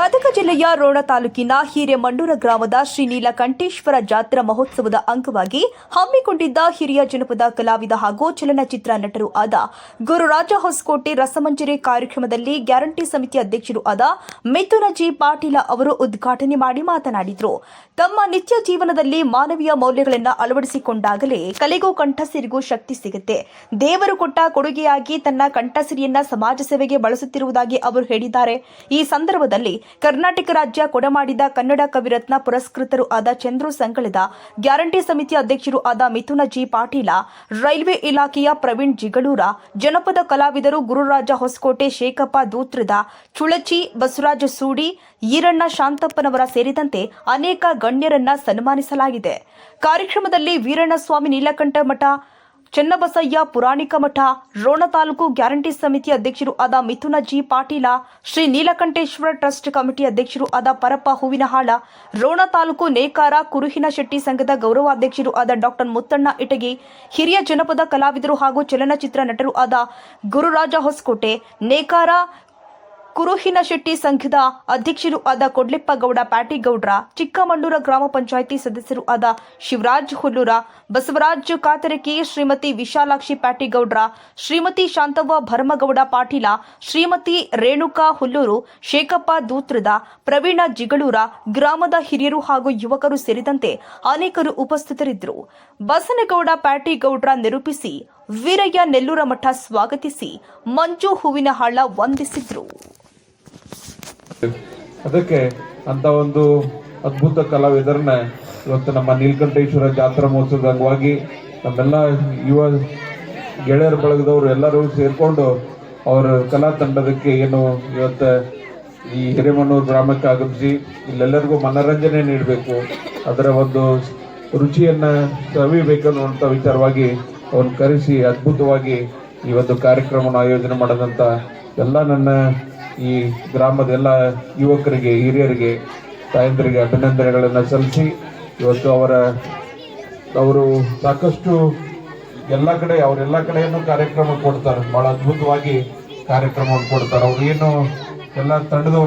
ಗದಗ ಜಿಲ್ಲೆಯ ರೋಣ ತಾಲೂಕಿನ ಹಿರೇಮಂಡೂರ ಗ್ರಾಮದ ಶ್ರೀ ನೀಲಕಂಠೇಶ್ವರ ಜಾತ್ರಾ ಮಹೋತ್ಸವದ ಅಂಗವಾಗಿ ಹಮ್ಮಿಕೊಂಡಿದ್ದ ಹಿರಿಯ ಜನಪದ ಕಲಾವಿದ ಹಾಗೂ ಚಲನಚಿತ್ರ ನಟರು ಆದ ಗುರುರಾಜ ಹೊಸಕೋಟೆ ರಸಮಂಜರಿ ಕಾರ್ಯಕ್ರಮದಲ್ಲಿ ಗ್ಯಾರಂಟಿ ಸಮಿತಿ ಅಧ್ಯಕ್ಷರು ಆದ ಮಿಥುನ ಜಿ ಪಾಟೀಲ ಅವರು ಉದ್ಘಾಟನೆ ಮಾಡಿ ಮಾತನಾಡಿದರು. ತಮ್ಮ ನಿತ್ಯ ಜೀವನದಲ್ಲಿ ಮಾನವೀಯ ಮೌಲ್ಯಗಳನ್ನು ಅಳವಡಿಸಿಕೊಂಡಾಗಲೇ ಕಲೆಗೂ ಕಂಠಸಿರಿಗೂ ಶಕ್ತಿ ಸಿಗುತ್ತೆ. ದೇವರು ಕೊಟ್ಟ ಕೊಡುಗೆಯಾಗಿ ತನ್ನ ಕಂಠಸಿರಿಯನ್ನ ಸಮಾಜ ಸೇವೆಗೆ ಬಳಸುತ್ತಿರುವುದಾಗಿ ಅವರು ಹೇಳಿದ್ದಾರೆ. ಈ ಸಂದರ್ಭದಲ್ಲಿ ಕರ್ನಾಟಕ ರಾಜ್ಯ ಕೊಡಮಾಡಿದ ಕನ್ನಡ ಕವಿರತ್ನ ಪುರಸ್ಕೃತರು ಆದ ಚಂದ್ರು ಸಂಕಳದ, ಗ್ಯಾರಂಟಿ ಸಮಿತಿ ಅಧ್ಯಕ್ಷರು ಆದ ಮಿಥುನ ಜಿ ಪಾಟೀಲ, ರೈಲ್ವೆ ಇಲಾಖೆಯ ಪ್ರವೀಣ್ ಜಿಗಳೂರ, ಜನಪದ ಕಲಾವಿದರು ಗುರುರಾಜ ಹೊಸಕೋಟೆ, ಶೇಖಪ್ಪ ದೂತ್ರದ, ಚುಳಚಿ, ಬಸವರಾಜ ಸೂಡಿ, ಈರಣ್ಣ ಶಾಂತಪ್ಪನವರ ಸೇರಿದಂತೆ ಅನೇಕ ಗಣ್ಯರನ್ನ ಸನ್ಮಾನಿಸಲಾಗಿದೆ. ಕಾರ್ಯಕ್ರಮದಲ್ಲಿ ವೀರಣ್ಣಸ್ವಾಮಿ ನೀಲಕಂಠ ಮಠ, ಚನ್ನಬಸಯ್ಯ ಪುರಾಣಿಕ ಮಠ, ರೋಣ ತಾಲೂಕು ಗ್ಯಾರಂಟಿ ಸಮಿತಿ ಅಧ್ಯಕ್ಷರು ಆದ ಮಿಥುನ G Patil, Shri Neelakanteshwara trust committee ಅಧ್ಯಕ್ಷರು ಆದ ಪರಪ್ಪ ಹೂವಿನಹಾಳ, ರೋಣ ತಾಲೂಕು ನೇಕಾರ ಕುರುಹಿನ ಶೆಟ್ಟಿ ಸಂಘದ ಗೌರವಾಧ್ಯಕ್ಷರು ಆದ ಡಾಕ್ಟರ್ ಮುತ್ತಣ್ಣ ಇಟಗಿ, ಹಿರಿಯ ಜನಪದ ಕಲಾವಿದರು ಹಾಗೂ ಚಲನಚಿತ್ರ ನಟರು ಆದ ಗುರುರಾಜ ಹೊಸಕೋಟೆ, ನೇಕಾರ ಕುರುಹಿನ ಶೆಟ್ಟಿ ಸಂಘದ ಅಧ್ಯಕ್ಷರು ಆದ ಕೊಡ್ಲಿಪ್ಪಗೌಡ ಪ್ಯಾಟಿಗೌಡ್ರ, ಚಿಕ್ಕಮಂಡೂರ ಗ್ರಾಮ ಪಂಚಾಯಿತಿ ಸದಸ್ಯರು ಆದ ಶಿವರಾಜ್ ಹುಲ್ಲೂರ, ಬಸವರಾಜ್ ಕಾತರಕಿ, ಶ್ರೀಮತಿ ವಿಶಾಲಾಕ್ಷಿ ಪ್ಯಾಟಿಗೌಡ್ರ, ಶ್ರೀಮತಿ ಶಾಂತವ್ವ ಭರಮಗೌಡ ಪಾಟೀಲ, ಶ್ರೀಮತಿ ರೇಣುಕಾ ಹುಲ್ಲೂರು, ಶೇಖಪ್ಪ ದೂತ್ರದ, ಪ್ರವೀಣ ಜಿಗಳೂರ, ಗ್ರಾಮದ ಹಿರಿಯರು ಹಾಗೂ ಯುವಕರು ಸೇರಿದಂತೆ ಅನೇಕರು ಉಪಸ್ಥಿತರಿದ್ದರು. ಬಸನಗೌಡ ಪ್ಯಾಟಿಗೌಡ್ರ ನಿರೂಪಿಸಿ, ವೀರಯ್ಯ ನೆಲ್ಲೂರ ಮಠ ಸ್ವಾಗತಿಸಿ, ಮಂಜು ಹೂವಿನಹಾಳ ವಂದಿಸಿದ್ರು. ಅದಕ್ಕೆ ಅಂತ ಒಂದು ಅದ್ಭುತ ಕಲಾವಿದರನ್ನ ಇವತ್ತು ನಮ್ಮ ನೀಲಕಂಠೇಶ್ವರ ಜಾತ್ರಾ ಮಹೋತ್ಸವದ ಅಂಗವಾಗಿ ನಮ್ಮೆಲ್ಲ ಯುವ ಗೆಳೆಯರ ಬಳಗದವರು ಎಲ್ಲರೂ ಸೇರಿಕೊಂಡು ಅವರ ಕಲಾ ತಂಡದಕ್ಕೆ ಏನು ಇವತ್ತು ಈ ಹಿರೇಮಣ್ಣೂರು ಗ್ರಾಮಕ್ಕೆ ಆಗಮಿಸಿ ಇಲ್ಲೆಲ್ಲರಿಗೂ ಮನರಂಜನೆ ನೀಡಬೇಕು, ಅದರ ಒಂದು ರುಚಿಯನ್ನು ಸವಿಬೇಕನ್ನುವಂಥ ವಿಚಾರವಾಗಿ ಅವ್ರನ್ನ ಕರೆಸಿ ಅದ್ಭುತವಾಗಿ ಈ ಒಂದು ಕಾರ್ಯಕ್ರಮವನ್ನು ಆಯೋಜನೆ ಮಾಡಿದಂಥ ಎಲ್ಲ ನನ್ನ ಈ ಗ್ರಾಮದ ಎಲ್ಲ ಯುವಕರಿಗೆ, ಹಿರಿಯರಿಗೆ, ತಾಯಂದರಿಗೆ ಅಭಿನಂದನೆಗಳನ್ನು ಸಲ್ಲಿಸಿ ಇವತ್ತು ಅವರು ಸಾಕಷ್ಟು ಅವರೆಲ್ಲ ಕಡೆಯನ್ನು ಕಾರ್ಯಕ್ರಮ ಕೊಡ್ತಾರೆ, ಭಾಳ ಅದ್ಭುತವಾಗಿ ಕಾರ್ಯಕ್ರಮವನ್ನು ಕೊಡ್ತಾರೆ. ಅವ್ರು ಏನು ಎಲ್ಲ ತಂಡದವರು